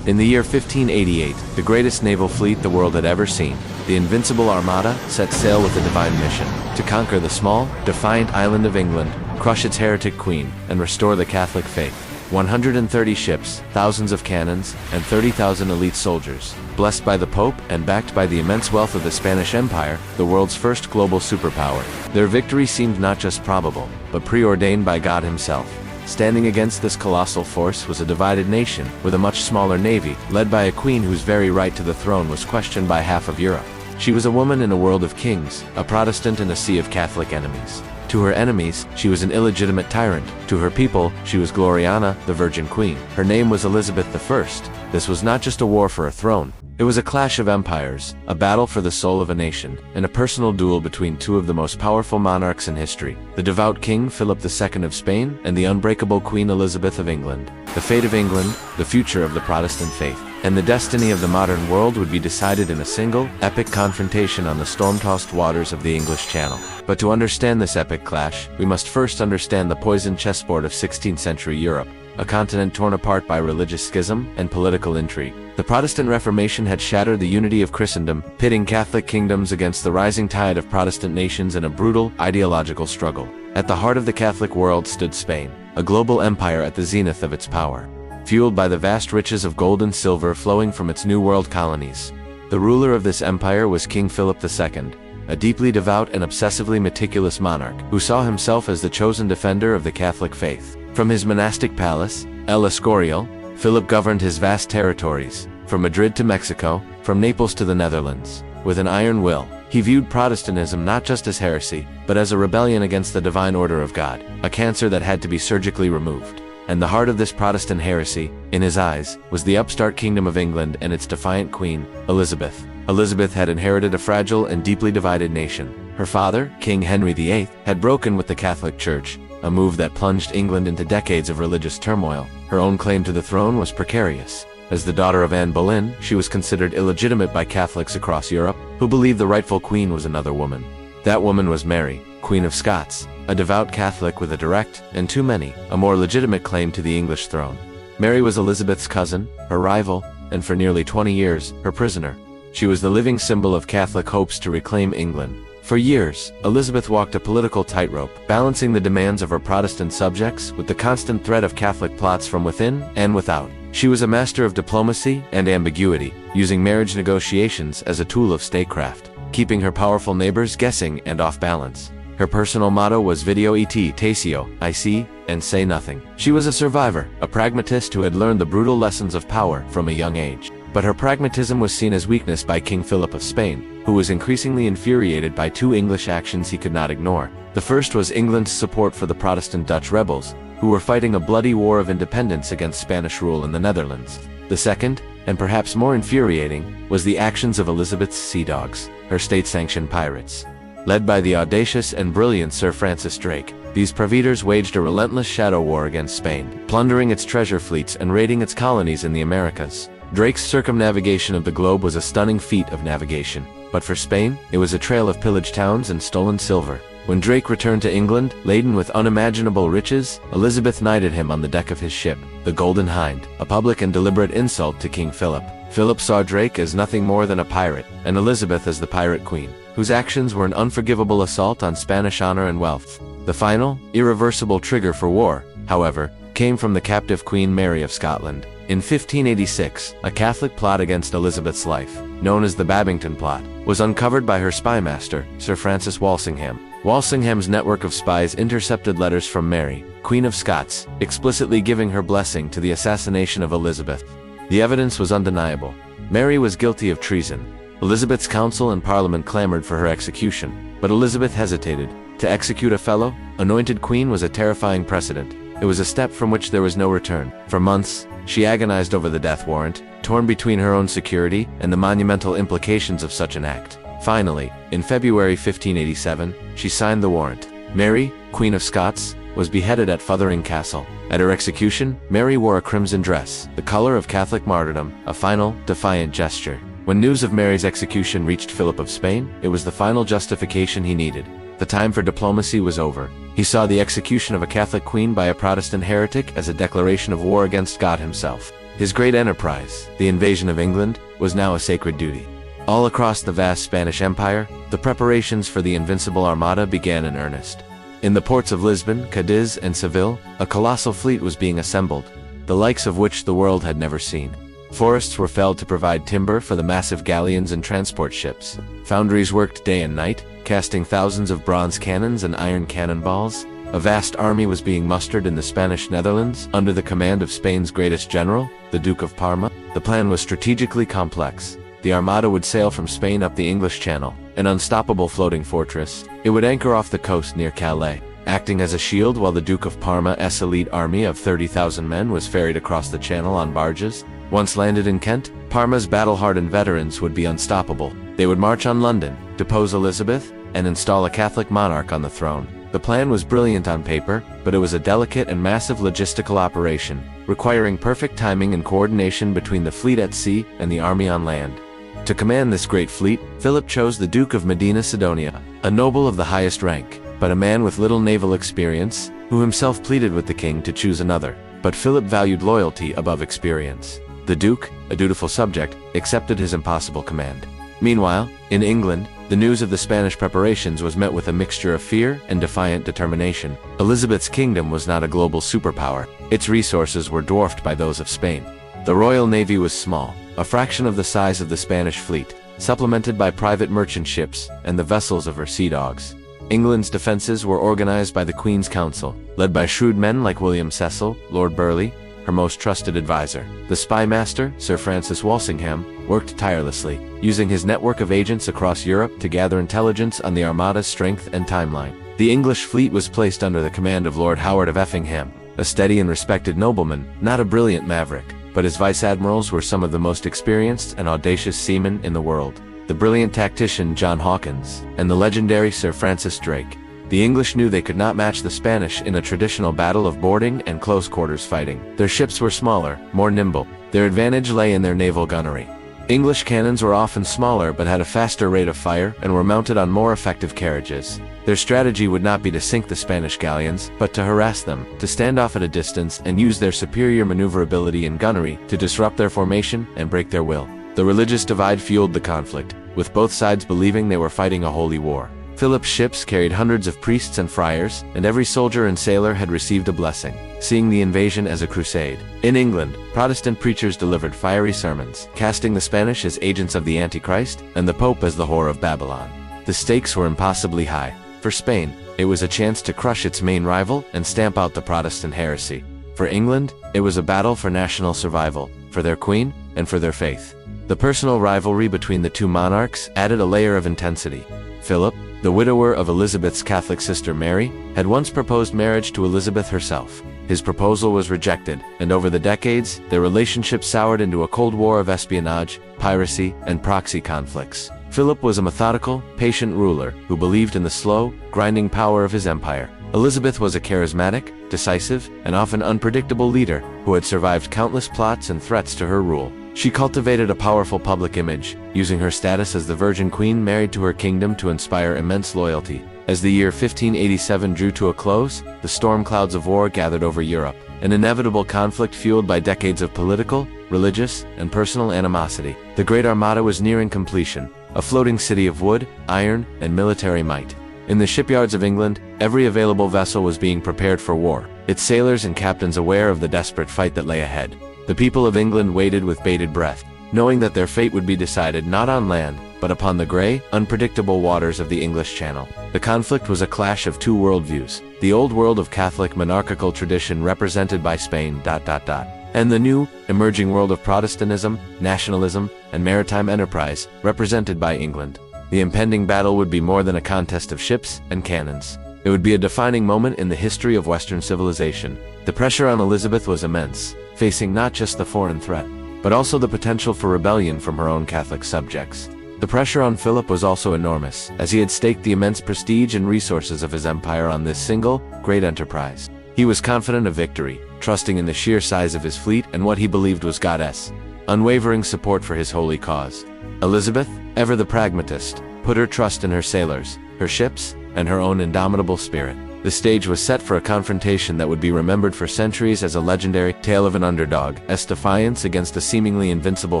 In the year 1588, the greatest naval fleet the world had ever seen, the Invincible Armada, set sail with a divine mission to conquer the small, defiant island of England, crush its heretic queen, and restore the Catholic faith. 130 ships, thousands of cannons, and 30,000 elite soldiers, blessed by the Pope and backed by the immense wealth of the Spanish Empire, the world's first global superpower. Their victory seemed not just probable, but preordained by God himself. Standing against this colossal force was a divided nation, with a much smaller navy, led by a queen whose very right to the throne was questioned by half of Europe. She was a woman in a world of kings, a Protestant in a sea of Catholic enemies. To her enemies, she was an illegitimate tyrant. To her people, she was Gloriana, the Virgin Queen. Her name was Elizabeth I. This was not just a war for a throne. It was a clash of empires, a battle for the soul of a nation, and a personal duel between two of the most powerful monarchs in history, the devout King Philip II of Spain and the unbreakable Queen Elizabeth of England. The fate of England, the future of the Protestant faith, and the destiny of the modern world would be decided in a single, epic confrontation on the storm-tossed waters of the English Channel. But to understand this epic clash, we must first understand the poisoned chessboard of 16th century Europe, a continent torn apart by religious schism and political intrigue. The Protestant Reformation had shattered the unity of Christendom, pitting Catholic kingdoms against the rising tide of Protestant nations in a brutal, ideological struggle. At the heart of the Catholic world stood Spain, a global empire at the zenith of its power, fueled by the vast riches of gold and silver flowing from its New World colonies. The ruler of this empire was King Philip II, a deeply devout and obsessively meticulous monarch who saw himself as the chosen defender of the Catholic faith. From his monastic palace, El Escorial, Philip governed his vast territories, from Madrid to Mexico, from Naples to the Netherlands. With an iron will, he viewed Protestantism not just as heresy, but as a rebellion against the divine order of God, a cancer that had to be surgically removed. And the heart of this Protestant heresy, in his eyes, was the upstart Kingdom of England and its defiant queen, Elizabeth. Elizabeth had inherited a fragile and deeply divided nation. Her father, King Henry VIII, had broken with the Catholic Church, a move that plunged England into decades of religious turmoil. Her own claim to the throne was precarious. As the daughter of Anne Boleyn, she was considered illegitimate by Catholics across Europe, who believed the rightful queen was another woman. That woman was Mary, Queen of Scots, a devout Catholic with a direct, and to many, a more legitimate claim to the English throne. Mary was Elizabeth's cousin, her rival, and for nearly 20 years, her prisoner. She was the living symbol of Catholic hopes to reclaim England. For years, Elizabeth walked a political tightrope, balancing the demands of her Protestant subjects with the constant threat of Catholic plots from within and without. She was a master of diplomacy and ambiguity, using marriage negotiations as a tool of statecraft, keeping her powerful neighbors guessing and off balance. Her personal motto was Video et taceo, I see, and say nothing. She was a survivor, a pragmatist who had learned the brutal lessons of power from a young age. But her pragmatism was seen as weakness by King Philip of Spain, who was increasingly infuriated by two English actions he could not ignore. The first was England's support for the Protestant Dutch rebels, who were fighting a bloody war of independence against Spanish rule in the Netherlands. The second, and perhaps more infuriating, was the actions of Elizabeth's sea dogs, her state-sanctioned pirates. Led by the audacious and brilliant Sir Francis Drake, these privateers waged a relentless shadow war against Spain, plundering its treasure fleets and raiding its colonies in the Americas. Drake's circumnavigation of the globe was a stunning feat of navigation, but for Spain, it was a trail of pillaged towns and stolen silver. When Drake returned to England, laden with unimaginable riches, Elizabeth knighted him on the deck of his ship, the Golden Hind, a public and deliberate insult to King Philip. Philip saw Drake as nothing more than a pirate, and Elizabeth as the pirate queen, whose actions were an unforgivable assault on Spanish honor and wealth. The final, irreversible trigger for war, however, came from the captive Queen Mary of Scotland. In 1586, a Catholic plot against Elizabeth's life, known as the Babington Plot, was uncovered by her spymaster, Sir Francis Walsingham. Walsingham's network of spies intercepted letters from Mary, Queen of Scots, explicitly giving her blessing to the assassination of Elizabeth. The evidence was undeniable. Mary was guilty of treason. Elizabeth's council and parliament clamored for her execution, but Elizabeth hesitated. To execute a fellow, anointed queen was a terrifying precedent. It was a step from which there was no return. For months, she agonized over the death warrant, torn between her own security and the monumental implications of such an act. Finally, in February 1587, she signed the warrant. Mary, Queen of Scots, was beheaded at Fothering Castle. At her execution, Mary wore a crimson dress, the color of Catholic martyrdom, a final, defiant gesture. When news of Mary's execution reached Philip of Spain, it was the final justification he needed. The time for diplomacy was over. He saw the execution of a Catholic queen by a Protestant heretic as a declaration of war against God himself. His great enterprise, the invasion of England, was now a sacred duty. All across the vast Spanish Empire, the preparations for the Invincible Armada began in earnest. In the ports of Lisbon, Cadiz, and Seville, a colossal fleet was being assembled, the likes of which the world had never seen. Forests were felled to provide timber for the massive galleons and transport ships. Foundries worked day and night, casting thousands of bronze cannons and iron cannonballs. A vast army was being mustered in the Spanish Netherlands under the command of Spain's greatest general, the Duke of Parma. The plan was strategically complex. The Armada would sail from Spain up the English Channel, an unstoppable floating fortress. It would anchor off the coast near Calais, acting as a shield while the Duke of Parma's elite army of 30,000 men was ferried across the channel on barges. Once landed in Kent, Parma's battle-hardened veterans would be unstoppable. They would march on London, depose Elizabeth, and install a Catholic monarch on the throne. The plan was brilliant on paper, but it was a delicate and massive logistical operation, requiring perfect timing and coordination between the fleet at sea and the army on land. To command this great fleet, Philip chose the Duke of Medina Sidonia, a noble of the highest rank, but a man with little naval experience, who himself pleaded with the king to choose another. But Philip valued loyalty above experience. The Duke, a dutiful subject, accepted his impossible command. Meanwhile, in England, the news of the Spanish preparations was met with a mixture of fear and defiant determination. Elizabeth's kingdom was not a global superpower. Its resources were dwarfed by those of Spain. The Royal Navy was small, a fraction of the size of the Spanish fleet, supplemented by private merchant ships and the vessels of her sea dogs. England's defenses were organized by the Queen's Council, led by shrewd men like William Cecil, Lord Burleigh, her most trusted advisor. The spy master, Sir Francis Walsingham, worked tirelessly, using his network of agents across Europe to gather intelligence on the Armada's strength and timeline. The English fleet was placed under the command of Lord Howard of Effingham, a steady and respected nobleman, not a brilliant maverick, but his vice-admirals were some of the most experienced and audacious seamen in the world. The brilliant tactician John Hawkins, and the legendary Sir Francis Drake. The English knew they could not match the Spanish in a traditional battle of boarding and close-quarters fighting. Their ships were smaller, more nimble. Their advantage lay in their naval gunnery. English cannons were often smaller but had a faster rate of fire and were mounted on more effective carriages. Their strategy would not be to sink the Spanish galleons, but to harass them, to stand off at a distance and use their superior maneuverability and gunnery to disrupt their formation and break their will. The religious divide fueled the conflict, with both sides believing they were fighting a holy war. Philip's ships carried hundreds of priests and friars, and every soldier and sailor had received a blessing, seeing the invasion as a crusade. In England, Protestant preachers delivered fiery sermons, casting the Spanish as agents of the Antichrist and the Pope as the whore of Babylon. The stakes were impossibly high. For Spain, it was a chance to crush its main rival and stamp out the Protestant heresy. For England, it was a battle for national survival, for their queen, and for their faith. The personal rivalry between the two monarchs added a layer of intensity. Philip, the widower of Elizabeth's Catholic sister Mary, had once proposed marriage to Elizabeth herself. His proposal was rejected, and over the decades, their relationship soured into a cold war of espionage, piracy, and proxy conflicts. Philip was a methodical, patient ruler who believed in the slow, grinding power of his empire. Elizabeth was a charismatic, decisive, and often unpredictable leader who had survived countless plots and threats to her rule. She cultivated a powerful public image, using her status as the Virgin Queen married to her kingdom to inspire immense loyalty. As the year 1587 drew to a close, the storm clouds of war gathered over Europe, an inevitable conflict fueled by decades of political, religious, and personal animosity. The Great Armada was nearing completion, a floating city of wood, iron, and military might. In the shipyards of England, every available vessel was being prepared for war, its sailors and captains aware of the desperate fight that lay ahead. The people of England waited with bated breath, knowing that their fate would be decided not on land, but upon the gray, unpredictable waters of the English Channel. The conflict was a clash of two worldviews, the old world of Catholic monarchical tradition represented by Spain, and the new, emerging world of Protestantism, nationalism, and maritime enterprise, represented by England. The impending battle would be more than a contest of ships and cannons. It would be a defining moment in the history of Western civilization. The pressure on Elizabeth was immense, facing not just the foreign threat, but also the potential for rebellion from her own Catholic subjects. The pressure on Philip was also enormous, as he had staked the immense prestige and resources of his empire on this single, great enterprise. He was confident of victory, trusting in the sheer size of his fleet and what he believed was God's unwavering support for his holy cause. Elizabeth, ever the pragmatist, put her trust in her sailors, her ships, and her own indomitable spirit. The stage was set for a confrontation that would be remembered for centuries as a legendary tale of an underdog's defiance against a seemingly invincible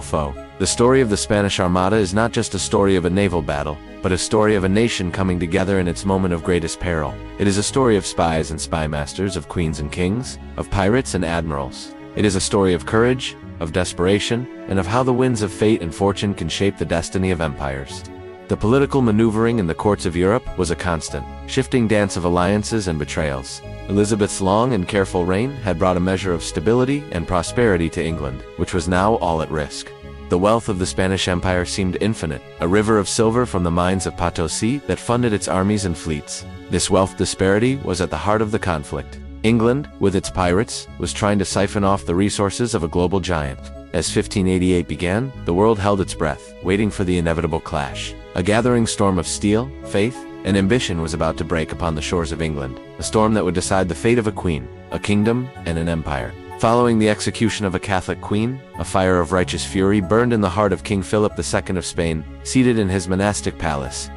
foe. The story of the Spanish Armada is not just a story of a naval battle, but a story of a nation coming together in its moment of greatest peril. It is a story of spies and spy masters, of queens and kings, of pirates and admirals. It is a story of courage, of desperation, and of how the winds of fate and fortune can shape the destiny of empires. The political maneuvering in the courts of Europe was a constant, shifting dance of alliances and betrayals. Elizabeth's long and careful reign had brought a measure of stability and prosperity to England, which was now all at risk. The wealth of the Spanish Empire seemed infinite, a river of silver from the mines of Potosi that funded its armies and fleets. This wealth disparity was at the heart of the conflict. England, with its pirates, was trying to siphon off the resources of a global giant. As 1588 began, the world held its breath, waiting for the inevitable clash. A gathering storm of steel, faith, and ambition was about to break upon the shores of England, a storm that would decide the fate of a queen, a kingdom, and an empire. Following the execution of a Catholic queen, a fire of righteous fury burned in the heart of King Philip II of Spain, seated in his monastic palace.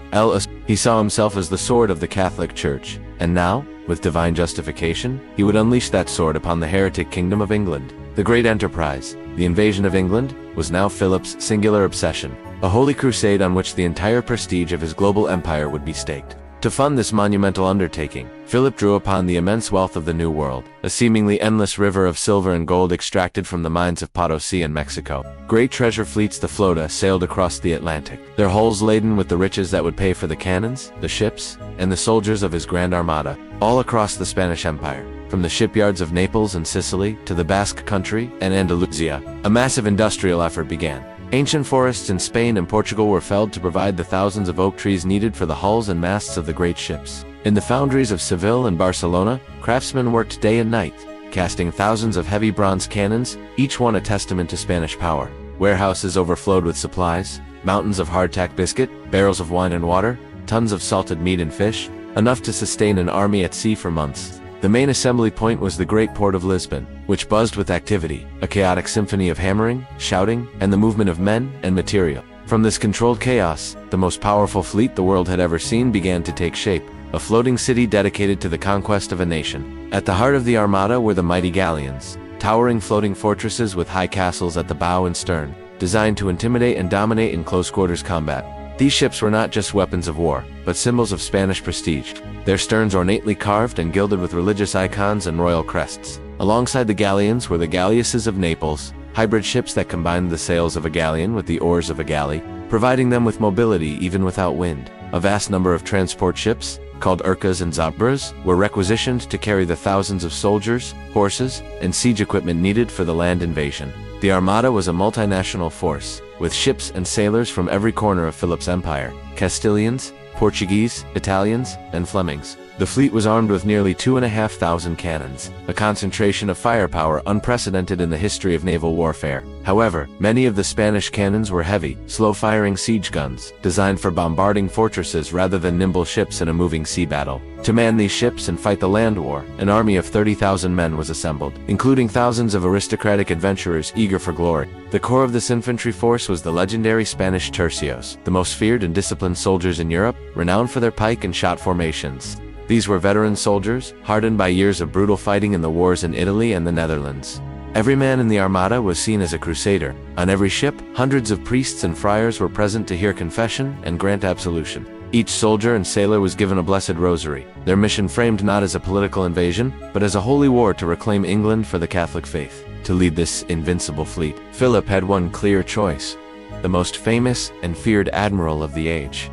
He saw himself as the sword of the Catholic Church, and now, with divine justification, he would unleash that sword upon the heretic kingdom of England. The great enterprise, the invasion of England, was now Philip's singular obsession, a holy crusade on which the entire prestige of his global empire would be staked. To fund this monumental undertaking, Philip drew upon the immense wealth of the New World, a seemingly endless river of silver and gold extracted from the mines of Potosi and Mexico. Great treasure fleets, the flota, sailed across the Atlantic, their hulls laden with the riches that would pay for the cannons, the ships, and the soldiers of his Grand Armada, all across the Spanish Empire. From the shipyards of Naples and Sicily to the Basque Country and Andalusia, a massive industrial effort began. Ancient forests in Spain and Portugal were felled to provide the thousands of oak trees needed for the hulls and masts of the great ships. In the foundries of Seville and Barcelona, craftsmen worked day and night, casting thousands of heavy bronze cannons, each one a testament to Spanish power. Warehouses overflowed with supplies, mountains of hardtack biscuit, barrels of wine and water, tons of salted meat and fish, enough to sustain an army at sea for months. The main assembly point was the great port of Lisbon, which buzzed with activity, a chaotic symphony of hammering, shouting, and the movement of men and material. From this controlled chaos, the most powerful fleet the world had ever seen began to take shape, a floating city dedicated to the conquest of a nation. At the heart of the Armada were the mighty galleons, towering floating fortresses with high castles at the bow and stern, designed to intimidate and dominate in close-quarters combat. These ships were not just weapons of war, but symbols of Spanish prestige, their sterns ornately carved and gilded with religious icons and royal crests. Alongside the galleons were the galleasses of Naples, hybrid ships that combined the sails of a galleon with the oars of a galley, providing them with mobility even without wind. A vast number of transport ships, called urcas and zabras, were requisitioned to carry the thousands of soldiers, horses, and siege equipment needed for the land invasion. The Armada was a multinational force, with ships and sailors from every corner of Philip's empire, Castilians, Portuguese, Italians, and Flemings. The fleet was armed with nearly 2,500 cannons, a concentration of firepower unprecedented in the history of naval warfare. However, many of the Spanish cannons were heavy, slow-firing siege guns, designed for bombarding fortresses rather than nimble ships in a moving sea battle. To man these ships and fight the land war, an army of 30,000 men was assembled, including thousands of aristocratic adventurers eager for glory. The core of this infantry force was the legendary Spanish tercios, the most feared and disciplined soldiers in Europe, renowned for their pike and shot formations. These were veteran soldiers, hardened by years of brutal fighting in the wars in Italy and the Netherlands. Every man in the Armada was seen as a crusader. On every ship, hundreds of priests and friars were present to hear confession and grant absolution. Each soldier and sailor was given a blessed rosary, their mission framed not as a political invasion, but as a holy war to reclaim England for the Catholic faith. To lead this invincible fleet, Philip had one clear choice: the most famous and feared admiral of the age,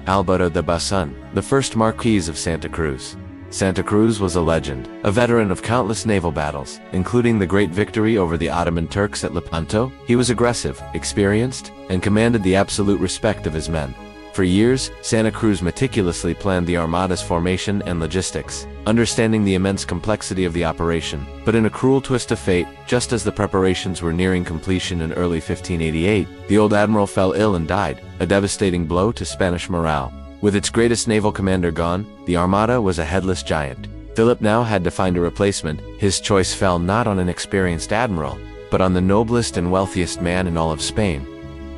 Alberto de Bazan, the first Marquis of Santa Cruz. Santa Cruz was a legend, a veteran of countless naval battles, including the great victory over the Ottoman Turks at Lepanto. He was aggressive, experienced, and commanded the absolute respect of his men. For years, Santa Cruz meticulously planned the Armada's formation and logistics, understanding the immense complexity of the operation. But in a cruel twist of fate, just as the preparations were nearing completion in early 1588, the old admiral fell ill and died, a devastating blow to Spanish morale. With its greatest naval commander gone, the Armada was a headless giant. Philip now had to find a replacement. His choice fell not on an experienced admiral, but on the noblest and wealthiest man in all of Spain,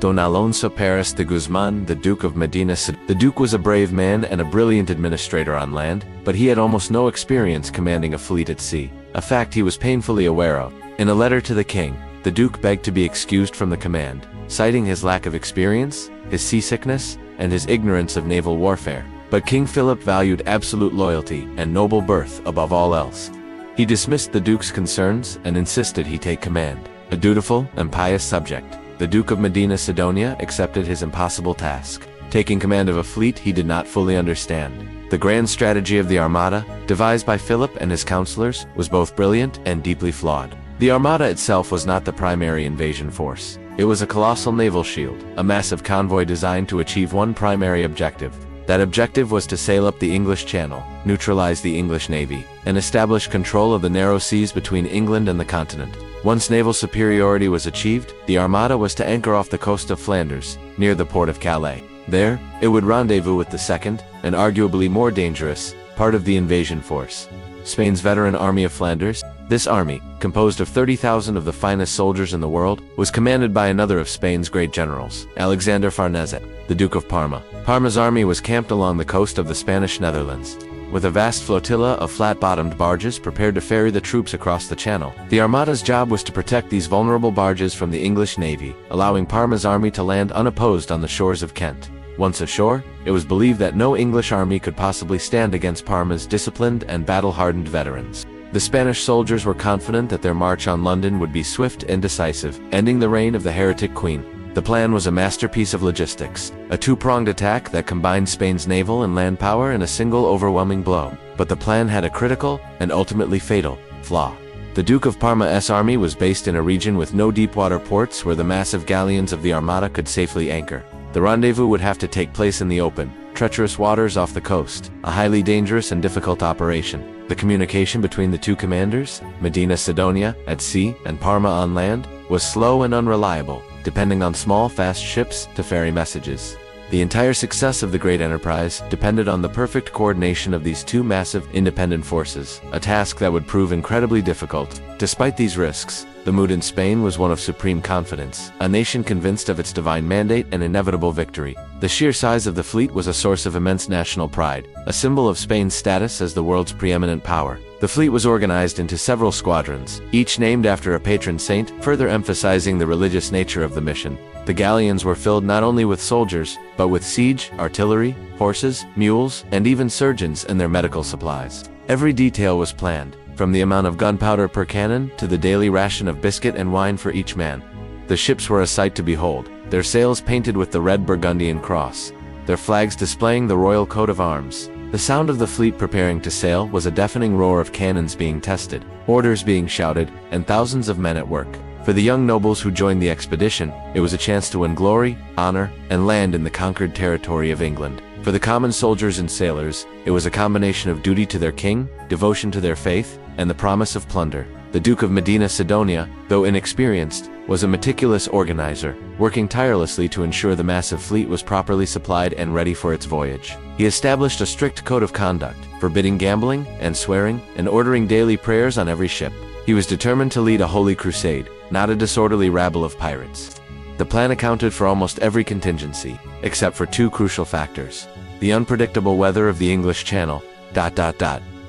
Don Alonso Perez de Guzman, the Duke of Medina. The Duke was a brave man and a brilliant administrator on land, but he had almost no experience commanding a fleet at sea, a fact he was painfully aware of. In a letter to the king, the Duke begged to be excused from the command, citing his lack of experience, his seasickness, and his ignorance of naval warfare. But King Philip valued absolute loyalty and noble birth above all else. He dismissed the Duke's concerns and insisted he take command. A dutiful and pious subject, the Duke of Medina Sidonia accepted his impossible task, taking command of a fleet he did not fully understand. The grand strategy of the Armada, devised by Philip and his counselors, was both brilliant and deeply flawed. The Armada itself was not the primary invasion force. It was a colossal naval shield, a massive convoy designed to achieve one primary objective. That objective was to sail up the English Channel, neutralize the English Navy, and establish control of the narrow seas between England and the continent. Once naval superiority was achieved, the Armada was to anchor off the coast of Flanders, near the port of Calais. There, it would rendezvous with the second, and arguably more dangerous, part of the invasion force, Spain's veteran Army of Flanders. This army, composed of 30,000 of the finest soldiers in the world, was commanded by another of Spain's great generals, Alexander Farnese, the Duke of Parma. Parma's army was camped along the coast of the Spanish Netherlands, with a vast flotilla of flat-bottomed barges prepared to ferry the troops across the channel. The Armada's job was to protect these vulnerable barges from the English Navy, allowing Parma's army to land unopposed on the shores of Kent. Once ashore, it was believed that no English army could possibly stand against Parma's disciplined and battle-hardened veterans. The Spanish soldiers were confident that their march on London would be swift and decisive, ending the reign of the heretic queen. The plan was a masterpiece of logistics, a two-pronged attack that combined Spain's naval and land power in a single overwhelming blow. But the plan had a critical, and ultimately fatal, flaw. The Duke of Parma's army was based in a region with no deep-water ports where the massive galleons of the Armada could safely anchor. The rendezvous would have to take place in the open, treacherous waters off the coast, a highly dangerous and difficult operation. The communication between the two commanders, Medina Sidonia at sea and Parma on land, was slow and unreliable, depending on small, fast ships to ferry messages. The entire success of the great enterprise depended on the perfect coordination of these two massive, independent forces, a task that would prove incredibly difficult. Despite these risks, the mood in Spain was one of supreme confidence, a nation convinced of its divine mandate and inevitable victory. The sheer size of the fleet was a source of immense national pride, a symbol of Spain's status as the world's preeminent power. The fleet was organized into several squadrons, each named after a patron saint, further emphasizing the religious nature of the mission. The galleons were filled not only with soldiers, but with siege, artillery, horses, mules, and even surgeons and their medical supplies. Every detail was planned, from the amount of gunpowder per cannon to the daily ration of biscuit and wine for each man. The ships were a sight to behold, their sails painted with the red Burgundian cross, their flags displaying the royal coat of arms. The sound of the fleet preparing to sail was a deafening roar of cannons being tested, orders being shouted, and thousands of men at work. For the young nobles who joined the expedition, it was a chance to win glory, honor, and land in the conquered territory of England. For the common soldiers and sailors, it was a combination of duty to their king, devotion to their faith, and the promise of plunder. The Duke of Medina Sidonia, though inexperienced, was a meticulous organizer, working tirelessly to ensure the massive fleet was properly supplied and ready for its voyage. He established a strict code of conduct, forbidding gambling and swearing, and ordering daily prayers on every ship. He was determined to lead a holy crusade, not a disorderly rabble of pirates. The plan accounted for almost every contingency, except for two crucial factors: the unpredictable weather of the English Channel,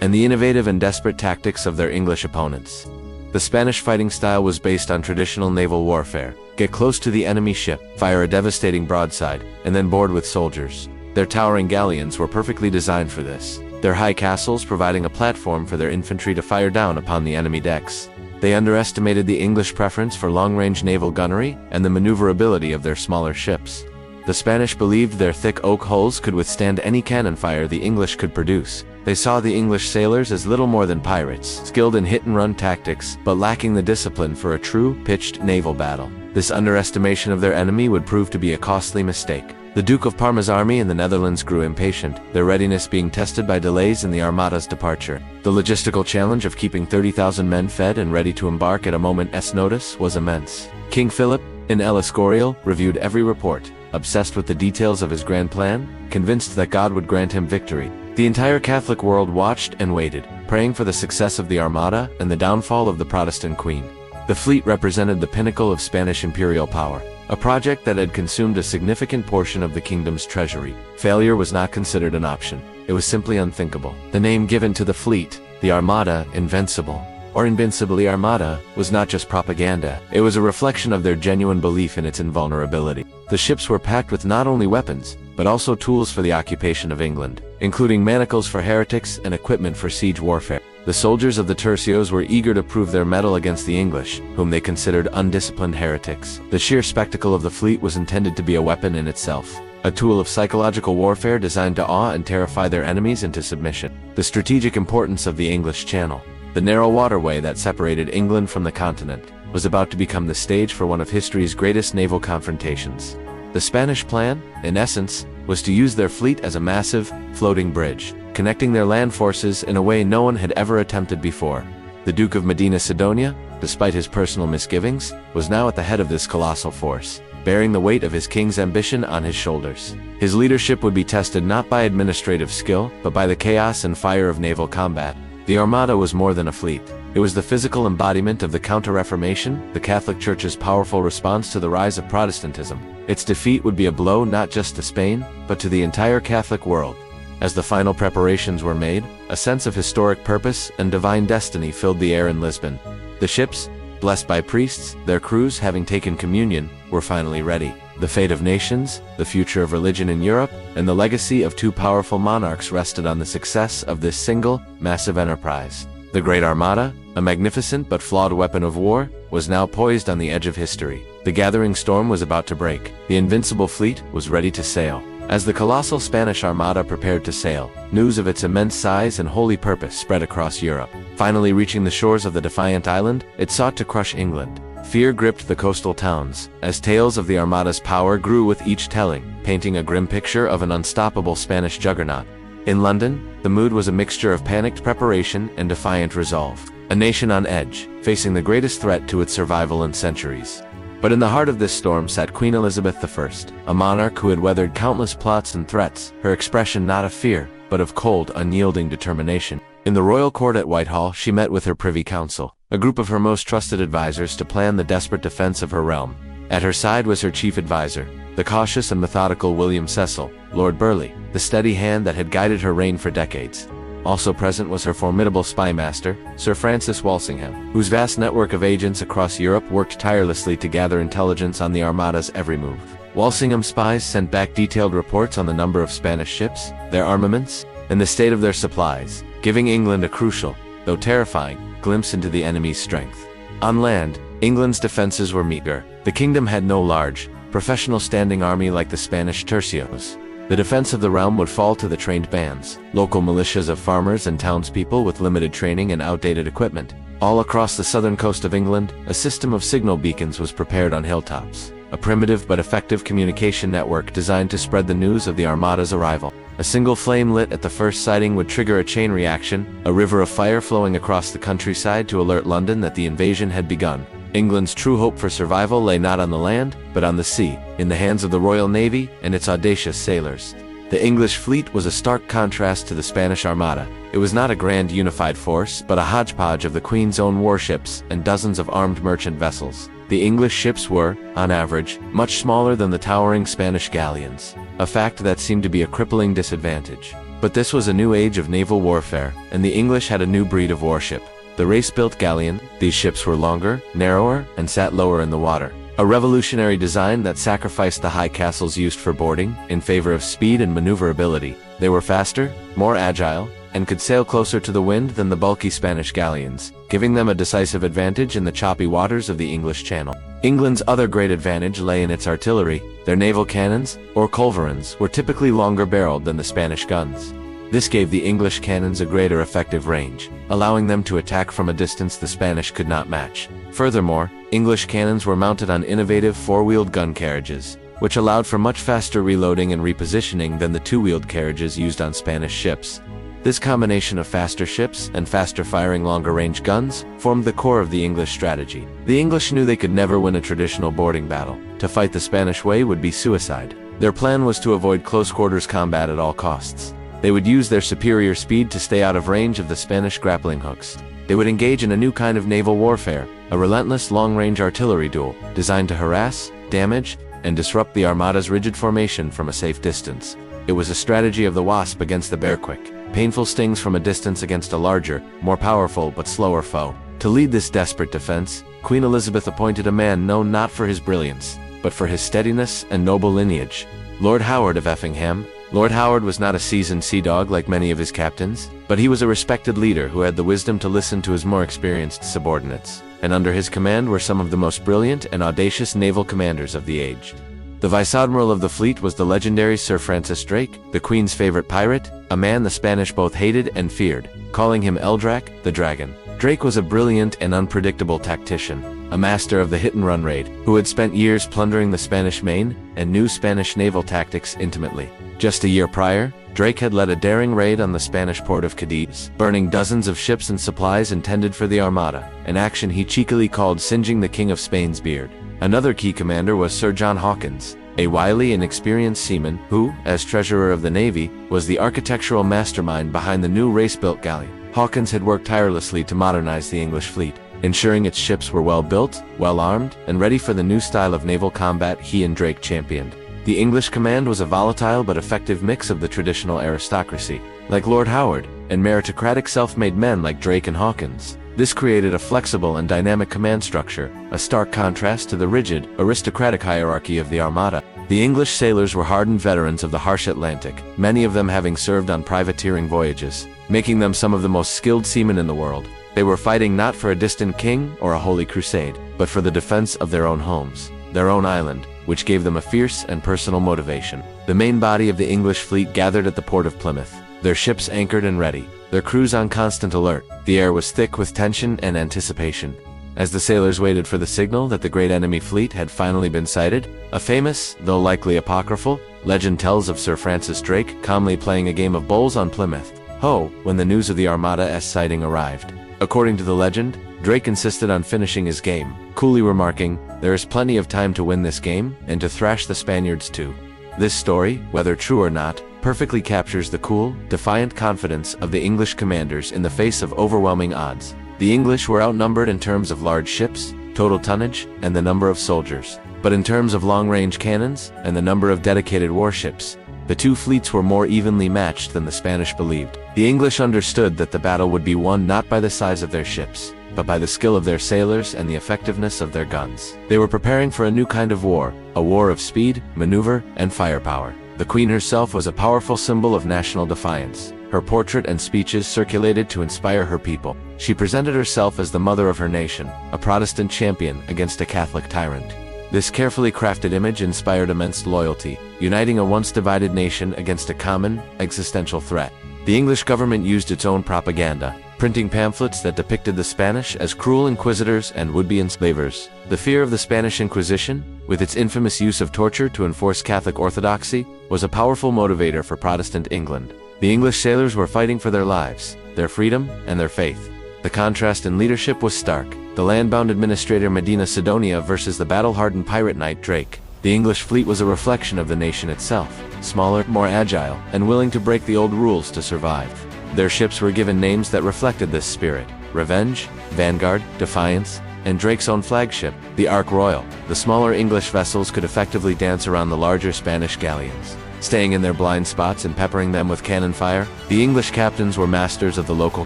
and the innovative and desperate tactics of their English opponents. The Spanish fighting style was based on traditional naval warfare: get close to the enemy ship, fire a devastating broadside, and then board with soldiers. Their towering galleons were perfectly designed for this, their high castles providing a platform for their infantry to fire down upon the enemy decks. They underestimated the English preference for long-range naval gunnery and the maneuverability of their smaller ships. The Spanish believed their thick oak hulls could withstand any cannon fire the English could produce. They saw the English sailors as little more than pirates, skilled in hit-and-run tactics, but lacking the discipline for a true, pitched naval battle. This underestimation of their enemy would prove to be a costly mistake. The Duke of Parma's army in the Netherlands grew impatient, their readiness being tested by delays in the Armada's departure. The logistical challenge of keeping 30,000 men fed and ready to embark at a moment's notice was immense. King Philip, in El Escorial, reviewed every report, obsessed with the details of his grand plan, convinced that God would grant him victory. The entire Catholic world watched and waited, praying for the success of the Armada and the downfall of the Protestant Queen. The fleet represented the pinnacle of Spanish imperial power, a project that had consumed a significant portion of the kingdom's treasury. Failure was not considered an option. It was simply unthinkable. The name given to the fleet, the Armada Invincible, or Invincibly Armada, was not just propaganda. It was a reflection of their genuine belief in its invulnerability. The ships were packed with not only weapons, but also tools for the occupation of England, including manacles for heretics and equipment for siege warfare. The soldiers of the tercios were eager to prove their mettle against the English, whom they considered undisciplined heretics. The sheer spectacle of the fleet was intended to be a weapon in itself, a tool of psychological warfare designed to awe and terrify their enemies into submission. The strategic importance of the English Channel, the narrow waterway that separated England from the continent, was about to become the stage for one of history's greatest naval confrontations. The Spanish plan, in essence, was to use their fleet as a massive, floating bridge, connecting their land forces in a way no one had ever attempted before. The Duke of Medina Sidonia, despite his personal misgivings, was now at the head of this colossal force, bearing the weight of his king's ambition on his shoulders. His leadership would be tested not by administrative skill, but by the chaos and fire of naval combat. The Armada was more than a fleet. It was the physical embodiment of the Counter-Reformation, the Catholic Church's powerful response to the rise of Protestantism. Its defeat would be a blow not just to Spain, but to the entire Catholic world. As the final preparations were made, a sense of historic purpose and divine destiny filled the air in Lisbon. The ships, blessed by priests, their crews having taken communion, were finally ready. The fate of nations, the future of religion in Europe, and the legacy of two powerful monarchs rested on the success of this single, massive enterprise. The Great Armada, a magnificent but flawed weapon of war, was now poised on the edge of history. The gathering storm was about to break. The Invincible fleet was ready to sail. As the colossal Spanish Armada prepared to sail, news of its immense size and holy purpose spread across Europe. Finally reaching the shores of the defiant island, it sought to crush England. Fear gripped the coastal towns, as tales of the Armada's power grew with each telling, painting a grim picture of an unstoppable Spanish juggernaut. In London, the mood was a mixture of panicked preparation and defiant resolve. A nation on edge, facing the greatest threat to its survival in centuries. But in the heart of this storm sat Queen Elizabeth I, a monarch who had weathered countless plots and threats, her expression not of fear, but of cold, unyielding determination. In the royal court at Whitehall, she met with her Privy Council, a group of her most trusted advisors to plan the desperate defense of her realm. At her side was her chief advisor, the cautious and methodical William Cecil, Lord Burleigh, the steady hand that had guided her reign for decades. Also present was her formidable spy master, Sir Francis Walsingham, whose vast network of agents across Europe worked tirelessly to gather intelligence on the Armada's every move. Walsingham's spies sent back detailed reports on the number of Spanish ships, their armaments, and the state of their supplies, giving England a crucial, though terrifying, glimpse into the enemy's strength. On land, England's defenses were meager. The kingdom had no large, professional standing army like the Spanish tercios. The defense of the realm would fall to the trained bands, local militias of farmers and townspeople with limited training and outdated equipment. All across the southern coast of England, a system of signal beacons was prepared on hilltops, a primitive but effective communication network designed to spread the news of the Armada's arrival. A single flame lit at the first sighting would trigger a chain reaction, a river of fire flowing across the countryside to alert London that the invasion had begun. England's true hope for survival lay not on the land, but on the sea, in the hands of the Royal Navy and its audacious sailors. The English fleet was a stark contrast to the Spanish Armada. It was not a grand unified force, but a hodgepodge of the Queen's own warships and dozens of armed merchant vessels. The English ships were, on average, much smaller than the towering Spanish galleons, a fact that seemed to be a crippling disadvantage. But this was a new age of naval warfare, and the English had a new breed of warship. The race-built galleon. These ships were longer, narrower, and sat lower in the water. A revolutionary design that sacrificed the high castles used for boarding in favor of speed and maneuverability. They were faster, more agile, and could sail closer to the wind than the bulky Spanish galleons, giving them a decisive advantage in the choppy waters of the English Channel. England's other great advantage lay in its artillery. Their naval cannons, or culverins, were typically longer barreled than the Spanish guns. This gave the English cannons a greater effective range, allowing them to attack from a distance the Spanish could not match. Furthermore, English cannons were mounted on innovative four-wheeled gun carriages, which allowed for much faster reloading and repositioning than the two-wheeled carriages used on Spanish ships. This combination of faster ships and faster-firing longer-range guns formed the core of the English strategy. The English knew they could never win a traditional boarding battle. To fight the Spanish way would be suicide. Their plan was to avoid close-quarters combat at all costs. They would use their superior speed to stay out of range of the Spanish grappling hooks. They would engage in a new kind of naval warfare, a relentless long-range artillery duel, designed to harass, damage, and disrupt the Armada's rigid formation from a safe distance. It was a strategy of the wasp against the bear-quick, painful stings from a distance against a larger, more powerful but slower foe. To lead this desperate defense, Queen Elizabeth appointed a man known not for his brilliance, but for his steadiness and noble lineage, Lord Howard of Effingham. Lord Howard was not a seasoned sea dog like many of his captains, but he was a respected leader who had the wisdom to listen to his more experienced subordinates, and under his command were some of the most brilliant and audacious naval commanders of the age. The Vice-Admiral of the fleet was the legendary Sir Francis Drake, the Queen's favorite pirate, a man the Spanish both hated and feared, calling him Eldrac, the Dragon. Drake was a brilliant and unpredictable tactician, a master of the hit-and-run raid, who had spent years plundering the Spanish Main and knew Spanish naval tactics intimately. Just a year prior, Drake had led a daring raid on the Spanish port of Cadiz, burning dozens of ships and supplies intended for the Armada, an action he cheekily called singeing the King of Spain's beard. Another key commander was Sir John Hawkins, a wily and experienced seaman who, as Treasurer of the Navy, was the architectural mastermind behind the new race-built galleon. Hawkins had worked tirelessly to modernize the English fleet, ensuring its ships were well-built, well-armed, and ready for the new style of naval combat he and Drake championed. The English command was a volatile but effective mix of the traditional aristocracy, like Lord Howard, and meritocratic self-made men like Drake and Hawkins. This created a flexible and dynamic command structure, a stark contrast to the rigid, aristocratic hierarchy of the Armada. The English sailors were hardened veterans of the harsh Atlantic, many of them having served on privateering voyages, making them some of the most skilled seamen in the world. They were fighting not for a distant king or a holy crusade, but for the defense of their own homes, their own island, which gave them a fierce and personal motivation. The main body of the English fleet gathered at the port of Plymouth, their ships anchored and ready, their crews on constant alert. The air was thick with tension and anticipation. As the sailors waited for the signal that the great enemy fleet had finally been sighted, a famous, though likely apocryphal, legend tells of Sir Francis Drake calmly playing a game of bowls on Plymouth Hoe when the news of the Armada's sighting arrived. According to the legend, Drake insisted on finishing his game, coolly remarking, "There is plenty of time to win this game, and to thrash the Spaniards too." This story, whether true or not, perfectly captures the cool, defiant confidence of the English commanders in the face of overwhelming odds. The English were outnumbered in terms of large ships, total tonnage, and the number of soldiers. But in terms of long-range cannons, and the number of dedicated warships, the two fleets were more evenly matched than the Spanish believed. The English understood that the battle would be won not by the size of their ships, but by the skill of their sailors and the effectiveness of their guns. They were preparing for a new kind of war, a war of speed, maneuver, and firepower. The Queen herself was a powerful symbol of national defiance. Her portrait and speeches circulated to inspire her people. She presented herself as the mother of her nation, a Protestant champion against a Catholic tyrant. This carefully crafted image inspired immense loyalty, uniting a once divided nation against a common, existential threat. The English government used its own propaganda, printing pamphlets that depicted the Spanish as cruel inquisitors and would-be enslavers. The fear of the Spanish Inquisition, with its infamous use of torture to enforce Catholic orthodoxy, was a powerful motivator for Protestant England. The English sailors were fighting for their lives, their freedom, and their faith. The contrast in leadership was stark. The land-bound administrator Medina Sidonia versus the battle-hardened pirate knight Drake. The English fleet was a reflection of the nation itself, smaller, more agile, and willing to break the old rules to survive. Their ships were given names that reflected this spirit: Revenge, Vanguard, Defiance, and Drake's own flagship, the Ark Royal. The smaller English vessels could effectively dance around the larger Spanish galleons, staying in their blind spots and peppering them with cannon fire. The English captains were masters of the local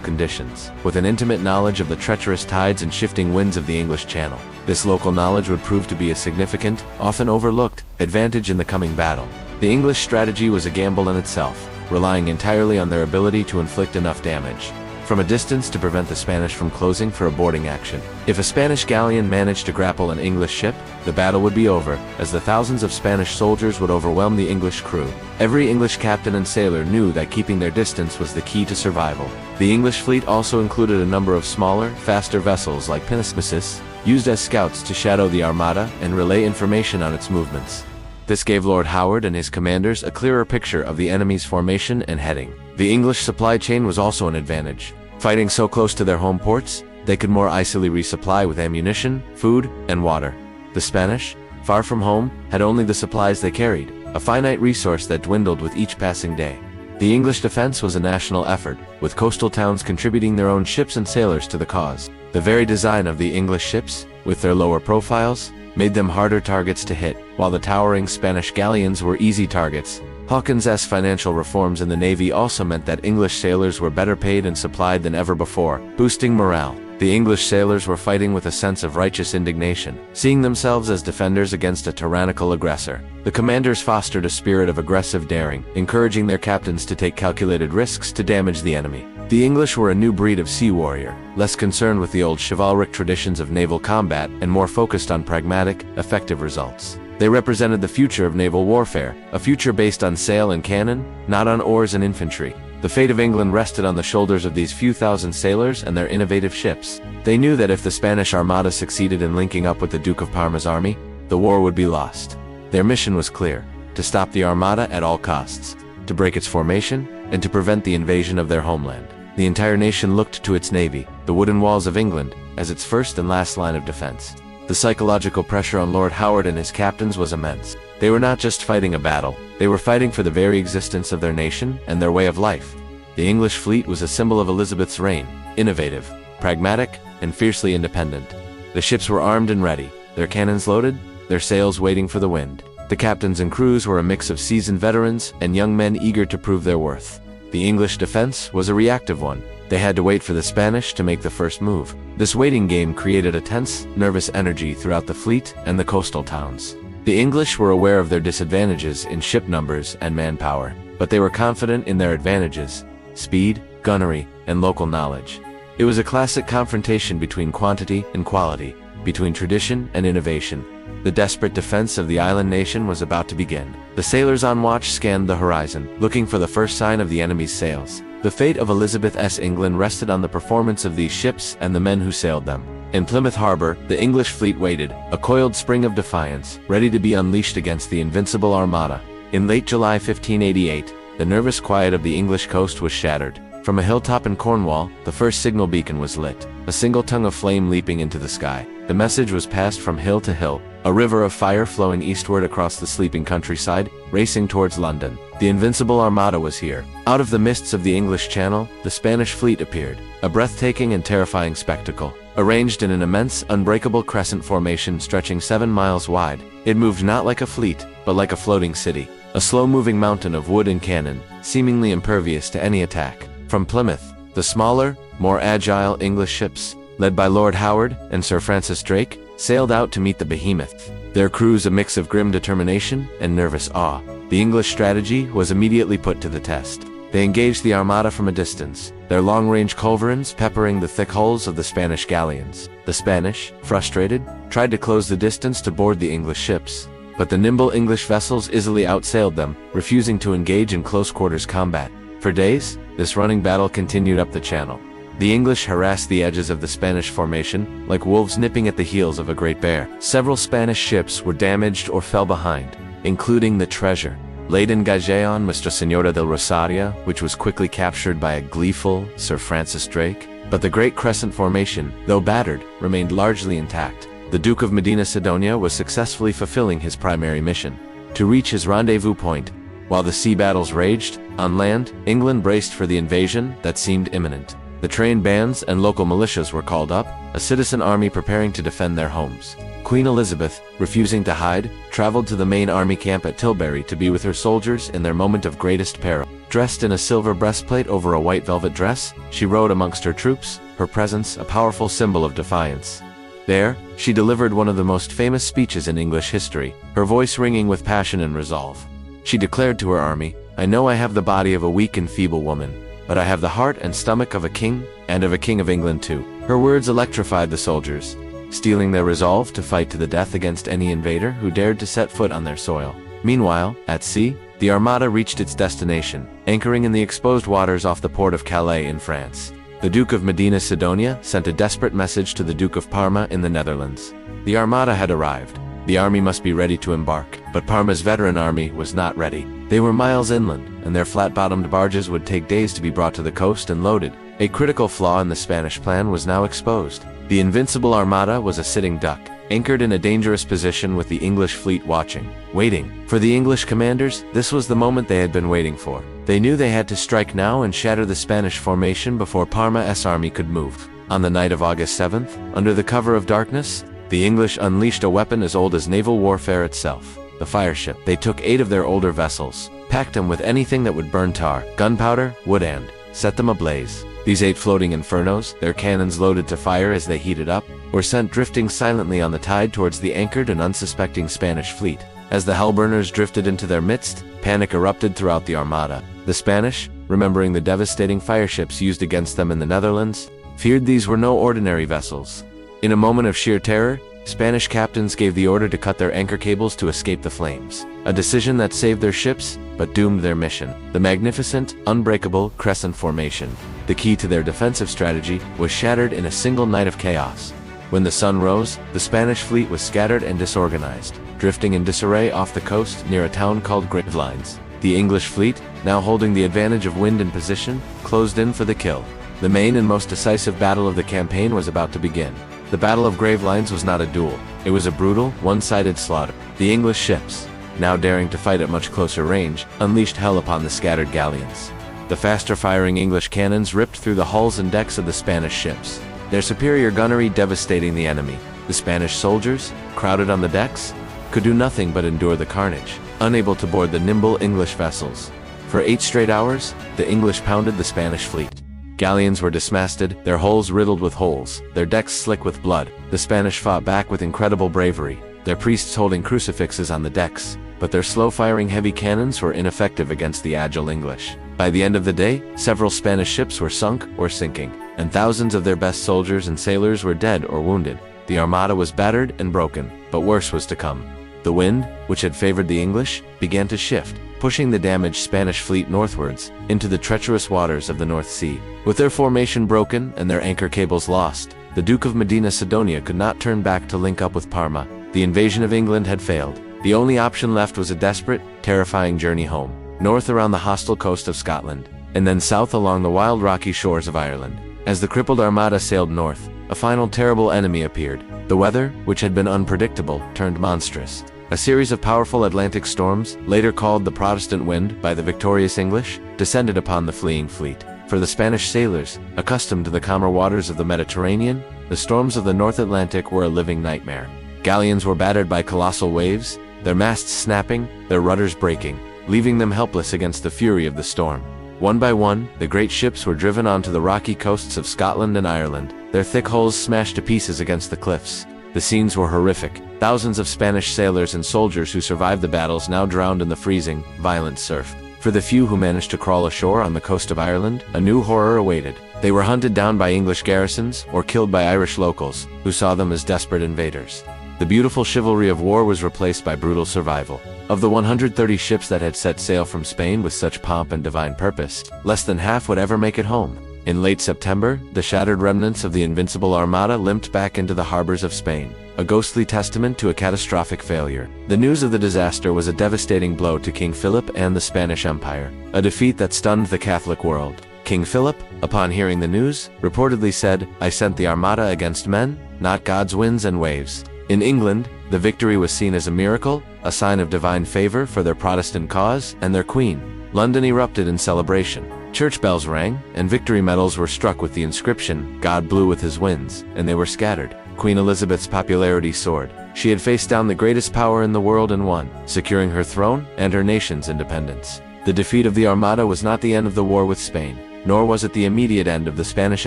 conditions, with an intimate knowledge of the treacherous tides and shifting winds of the English Channel. This local knowledge would prove to be a significant, often overlooked, advantage in the coming battle. The English strategy was a gamble in itself, relying entirely on their ability to inflict enough damage from a distance to prevent the Spanish from closing for a boarding action. If a Spanish galleon managed to grapple an English ship, the battle would be over, as the thousands of Spanish soldiers would overwhelm the English crew. Every English captain and sailor knew that keeping their distance was the key to survival. The English fleet also included a number of smaller, faster vessels like pinnaces, used as scouts to shadow the Armada and relay information on its movements. This gave Lord Howard and his commanders a clearer picture of the enemy's formation and heading. The English supply chain was also an advantage. Fighting so close to their home ports, they could more easily resupply with ammunition, food, and water. The Spanish, far from home, had only the supplies they carried, a finite resource that dwindled with each passing day. The English defense was a national effort, with coastal towns contributing their own ships and sailors to the cause. The very design of the English ships, with their lower profiles, made them harder targets to hit, while the towering Spanish galleons were easy targets. Hawkins's financial reforms in the Navy also meant that English sailors were better paid and supplied than ever before, boosting morale. The English sailors were fighting with a sense of righteous indignation, seeing themselves as defenders against a tyrannical aggressor. The commanders fostered a spirit of aggressive daring, encouraging their captains to take calculated risks to damage the enemy. The English were a new breed of sea warrior, less concerned with the old chivalric traditions of naval combat and more focused on pragmatic, effective results. They represented the future of naval warfare, a future based on sail and cannon, not on oars and infantry. The fate of England rested on the shoulders of these few thousand sailors and their innovative ships. They knew that if the Spanish Armada succeeded in linking up with the Duke of Parma's army, the war would be lost. Their mission was clear: to stop the Armada at all costs, to break its formation, and to prevent the invasion of their homeland. The entire nation looked to its navy, the wooden walls of England, as its first and last line of defense. The psychological pressure on Lord Howard and his captains was immense. They were not just fighting a battle, they were fighting for the very existence of their nation and their way of life. The English fleet was a symbol of Elizabeth's reign, innovative, pragmatic, and fiercely independent. The ships were armed and ready, their cannons loaded, their sails waiting for the wind. The captains and crews were a mix of seasoned veterans and young men eager to prove their worth. The English defense was a reactive one. They had to wait for the Spanish to make the first move. This waiting game created a tense, nervous energy throughout the fleet and the coastal towns. The English were aware of their disadvantages in ship numbers and manpower, but they were confident in their advantages: speed, gunnery, and local knowledge. It was a classic confrontation between quantity and quality, between tradition and innovation. The desperate defense of the island nation was about to begin. The sailors on watch scanned the horizon, looking for the first sign of the enemy's sails. The fate of Elizabeth's England rested on the performance of these ships and the men who sailed them. In Plymouth Harbor, the English fleet waited, a coiled spring of defiance, ready to be unleashed against the Invincible Armada. In late July 1588, the nervous quiet of the English coast was shattered. From a hilltop in Cornwall, the first signal beacon was lit, a single tongue of flame leaping into the sky. The message was passed from hill to hill, a river of fire flowing eastward across the sleeping countryside, racing towards London. The Invincible Armada was here. Out of the mists of the English Channel, the Spanish fleet appeared, a breathtaking and terrifying spectacle. Arranged in an immense, unbreakable crescent formation stretching 7 miles wide, it moved not like a fleet, but like a floating city, a slow-moving mountain of wood and cannon, seemingly impervious to any attack. From Plymouth, the smaller, more agile English ships, led by Lord Howard and Sir Francis Drake, sailed out to meet the behemoth. Their crews a mix of grim determination and nervous awe. The English strategy was immediately put to the test. They engaged the Armada from a distance, their long-range culverins peppering the thick hulls of the Spanish galleons. The Spanish, frustrated, tried to close the distance to board the English ships, but the nimble English vessels easily outsailed them, refusing to engage in close-quarters combat. For days, this running battle continued up the channel. The English harassed the edges of the Spanish formation, like wolves nipping at the heels of a great bear. Several Spanish ships were damaged or fell behind, including the Treasure, laden Galleon Nuestra Señora del Rosario, which was quickly captured by a gleeful Sir Francis Drake. But the Great Crescent Formation, though battered, remained largely intact. The Duke of Medina Sidonia was successfully fulfilling his primary mission: to reach his rendezvous point. While the sea battles raged, on land, England braced for the invasion that seemed imminent. The trained bands and local militias were called up, a citizen army preparing to defend their homes. Queen Elizabeth, refusing to hide, traveled to the main army camp at Tilbury to be with her soldiers in their moment of greatest peril. Dressed in a silver breastplate over a white velvet dress, she rode amongst her troops, her presence a powerful symbol of defiance. There, she delivered one of the most famous speeches in English history, her voice ringing with passion and resolve. She declared to her army, "I know I have the body of a weak and feeble woman, but I have the heart and stomach of a king, and of a king of England too." Her words electrified the soldiers, steeling their resolve to fight to the death against any invader who dared to set foot on their soil. Meanwhile, at sea, the Armada reached its destination, anchoring in the exposed waters off the port of Calais in France. The Duke of Medina Sidonia sent a desperate message to the Duke of Parma in the Netherlands. The Armada had arrived. The army must be ready to embark, but Parma's veteran army was not ready. They were miles inland, and their flat-bottomed barges would take days to be brought to the coast and loaded. A critical flaw in the Spanish plan was now exposed. The Invincible Armada was a sitting duck, anchored in a dangerous position with the English fleet watching, waiting. For the English commanders, this was the moment they had been waiting for. They knew they had to strike now and shatter the Spanish formation before Parma's army could move. On the night of August 7th, under the cover of darkness, The English unleashed a weapon as old as naval warfare itself, the fireship. They took 8 of their older vessels, packed them with anything that would burn tar, gunpowder, wood, and set them ablaze. These 8 floating infernos, their cannons loaded to fire as they heated up, were sent drifting silently on the tide towards the anchored and unsuspecting Spanish fleet. As the hellburners drifted into their midst, panic erupted throughout the Armada. The Spanish, remembering the devastating fireships used against them in the Netherlands, feared these were no ordinary vessels. In a moment of sheer terror, Spanish captains gave the order to cut their anchor cables to escape the flames, a decision that saved their ships but doomed their mission. The magnificent, unbreakable crescent formation, the key to their defensive strategy, was shattered in a single night of chaos. When the sun rose, the Spanish fleet was scattered and disorganized, drifting in disarray off the coast near a town called Gravelines. The English fleet, now holding the advantage of wind and position, closed in for the kill. The main and most decisive battle of the campaign was about to begin. The Battle of Gravelines was not a duel. It was a brutal, one-sided slaughter. The English ships, now daring to fight at much closer range, unleashed hell upon the scattered galleons. The faster-firing English cannons ripped through the hulls and decks of the Spanish ships, their superior gunnery devastating the enemy. The Spanish soldiers, crowded on the decks, could do nothing but endure the carnage, unable to board the nimble English vessels. For 8 straight hours, the English pounded the Spanish fleet. Galleons were dismasted, their hulls riddled with holes, their decks slick with blood. The Spanish fought back with incredible bravery, their priests holding crucifixes on the decks, but their slow-firing heavy cannons were ineffective against the agile English. By the end of the day, several Spanish ships were sunk or sinking, and thousands of their best soldiers and sailors were dead or wounded. The Armada was battered and broken, but worse was to come. The wind, which had favored the English, began to shift, pushing the damaged Spanish fleet northwards, into the treacherous waters of the North Sea. With their formation broken and their anchor cables lost, the Duke of Medina Sidonia could not turn back to link up with Parma. The invasion of England had failed. The only option left was a desperate, terrifying journey home, north around the hostile coast of Scotland, and then south along the wild rocky shores of Ireland. As the crippled Armada sailed north, a final terrible enemy appeared. The weather, which had been unpredictable, turned monstrous. A series of powerful Atlantic storms, later called the Protestant Wind by the victorious English, descended upon the fleeing fleet. For the Spanish sailors, accustomed to the calmer waters of the Mediterranean, the storms of the North Atlantic were a living nightmare. Galleons were battered by colossal waves, their masts snapping, their rudders breaking, leaving them helpless against the fury of the storm. One by one, the great ships were driven onto the rocky coasts of Scotland and Ireland, their thick hulls smashed to pieces against the cliffs. The scenes were horrific. Thousands of Spanish sailors and soldiers who survived the battles now drowned in the freezing, violent surf. For the few who managed to crawl ashore on the coast of Ireland, a new horror awaited. They were hunted down by English garrisons or killed by Irish locals, who saw them as desperate invaders. The beautiful chivalry of war was replaced by brutal survival. Of the 130 ships that had set sail from Spain with such pomp and divine purpose, less than half would ever make it home. In late September, the shattered remnants of the Invincible Armada limped back into the harbors of Spain, a ghostly testament to a catastrophic failure. The news of the disaster was a devastating blow to King Philip and the Spanish Empire, a defeat that stunned the Catholic world. King Philip, upon hearing the news, reportedly said, "I sent the Armada against men, not God's winds and waves." In England, the victory was seen as a miracle, a sign of divine favor for their Protestant cause and their queen. London erupted in celebration. Church bells rang, and victory medals were struck with the inscription, "God blew with his winds," and they were scattered. Queen Elizabeth's popularity soared. She had faced down the greatest power in the world and won, securing her throne and her nation's independence. The defeat of the Armada was not the end of the war with Spain, nor was it the immediate end of the Spanish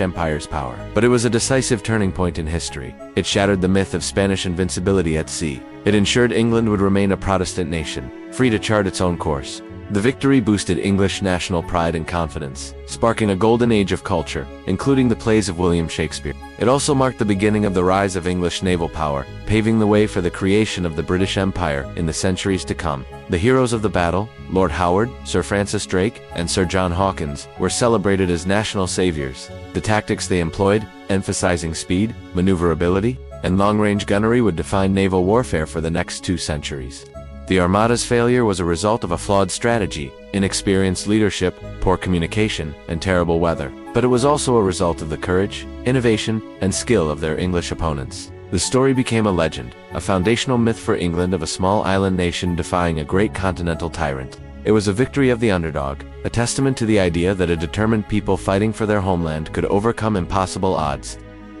Empire's power. But it was a decisive turning point in history. It shattered the myth of Spanish invincibility at sea. It ensured England would remain a Protestant nation, free to chart its own course. The victory boosted English national pride and confidence, sparking a golden age of culture, including the plays of William Shakespeare. It also marked the beginning of the rise of English naval power, paving the way for the creation of the British Empire in the centuries to come. The heroes of the battle, Lord Howard, Sir Francis Drake, and Sir John Hawkins, were celebrated as national saviors. The tactics they employed, emphasizing speed, maneuverability, and long-range gunnery, would define naval warfare for the next 2 centuries. The Armada's failure was a result of a flawed strategy, inexperienced leadership, poor communication, and terrible weather. But it was also a result of the courage, innovation, and skill of their English opponents. The story became a legend, a foundational myth for England of a small island nation defying a great continental tyrant. It was a victory of the underdog, a testament to the idea that a determined people fighting for their homeland could overcome impossible odds.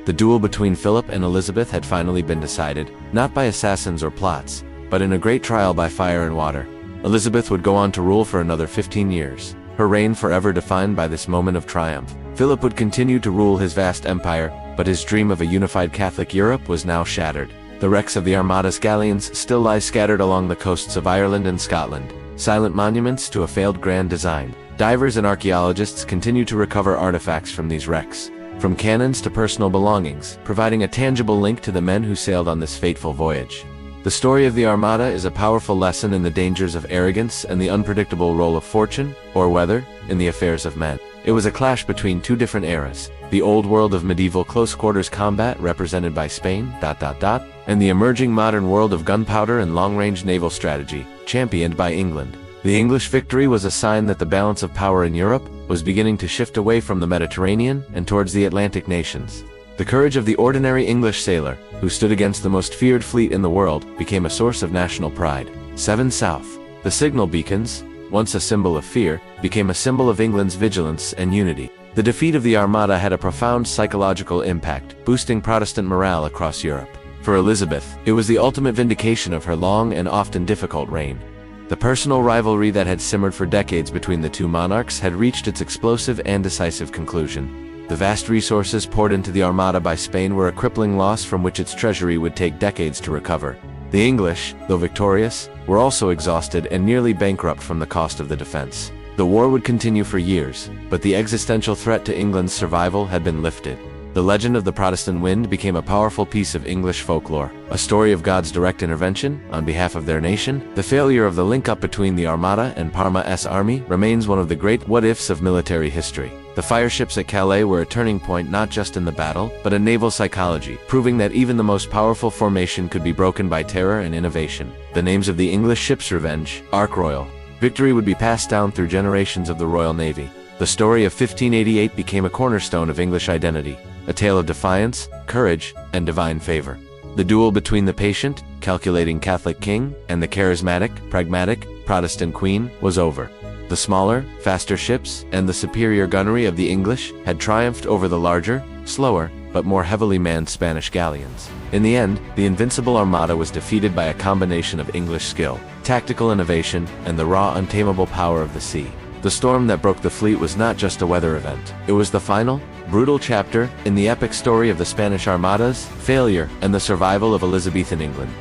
The duel between Philip and Elizabeth had finally been decided, not by assassins or plots, but in a great trial by fire and water. Elizabeth would go on to rule for another 15 years, her reign forever defined by this moment of triumph. Philip would continue to rule his vast empire, but his dream of a unified Catholic Europe was now shattered. The wrecks of the Armada's galleons still lie scattered along the coasts of Ireland and Scotland, silent monuments to a failed grand design. Divers and archaeologists continue to recover artifacts from these wrecks, from cannons to personal belongings, providing a tangible link to the men who sailed on this fateful voyage. The story of the Armada is a powerful lesson in the dangers of arrogance and the unpredictable role of fortune, or weather, in the affairs of men. It was a clash between two different eras, the old world of medieval close-quarters combat represented by Spain, and the emerging modern world of gunpowder and long-range naval strategy, championed by England. The English victory was a sign that the balance of power in Europe was beginning to shift away from the Mediterranean and towards the Atlantic nations. The courage of the ordinary English sailor, who stood against the most feared fleet in the world, became a source of national pride. 7 South. The signal beacons, once a symbol of fear, became a symbol of England's vigilance and unity. The defeat of the Armada had a profound psychological impact, boosting Protestant morale across Europe. For Elizabeth, it was the ultimate vindication of her long and often difficult reign. The personal rivalry that had simmered for decades between the two monarchs had reached its explosive and decisive conclusion. The vast resources poured into the Armada by Spain were a crippling loss from which its treasury would take decades to recover. The English, though victorious, were also exhausted and nearly bankrupt from the cost of the defense. The war would continue for years, but the existential threat to England's survival had been lifted. The legend of the Protestant Wind became a powerful piece of English folklore, a story of God's direct intervention on behalf of their nation. The failure of the link-up between the Armada and Parma's army remains one of the great what-ifs of military history. The Fireships at Calais were a turning point not just in the battle, but in naval psychology, proving that even the most powerful formation could be broken by terror and innovation. The names of the English ships Revenge, Ark Royal, Victory would be passed down through generations of the Royal Navy. The story of 1588 became a cornerstone of English identity, a tale of defiance, courage, and divine favor. The duel between the patient, calculating Catholic king and the charismatic, pragmatic, Protestant queen was over. The smaller, faster ships and the superior gunnery of the English had triumphed over the larger, slower, but more heavily manned Spanish galleons. In the end, the Invincible Armada was defeated by a combination of English skill, tactical innovation, and the raw, untamable power of the sea. The storm that broke the fleet was not just a weather event. It was the final, brutal chapter in the epic story of the Spanish Armada's failure and the survival of Elizabethan England.